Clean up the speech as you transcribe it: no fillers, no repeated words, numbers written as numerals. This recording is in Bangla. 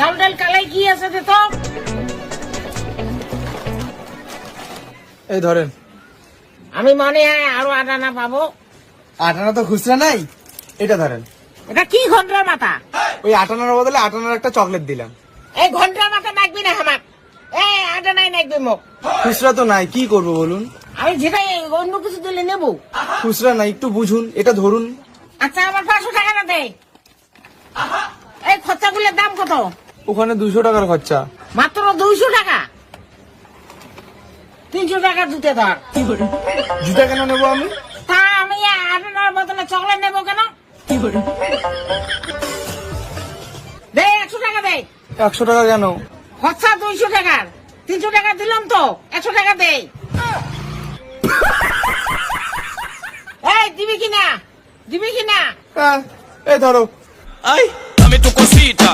চাল ডাল কালাই কি আছে দে তো। এই ধরেন। আমি মনে হয় আরো 8 আনা পাবো। 8 আনা তো খুচরা নাই, এটা ধরেন। এটা কি ঘন্টার মাথা? ওই 8 আনার বদলে 8 আনার একটা চকলেট দিলাম। এই ঘন্টার মাথা নাকবি না আমার। এই 8 আনাই নাকবি মুখ। খুচরা তো নাই, কি করব বলুন? আমি যেটাই অন্য কিছু দিলে নেবো। খুচরা নাই, একটু বুঝুন, এটা ধরুন। আচ্ছা আমার 500 টাকা না দে। এই খরচাগুলোর দাম কত? ওখানে 200 টাকার খরচা। মাত্র 200 টাকা? 300 টাকা জুতে ধর। জুতা কেন নেবো আমি? তা আমি 8 আনার বদলে চকলেট নেবো কেন? দে 100 টাকা দে। 100 টাকা কেন? খরচা 200 টাকার, 300 টাকা দিলাম তো, 100 টাকা দে। এই দিবি কিনা? দিবি কিনা? এই ধরো। Ay, dame tu cosita.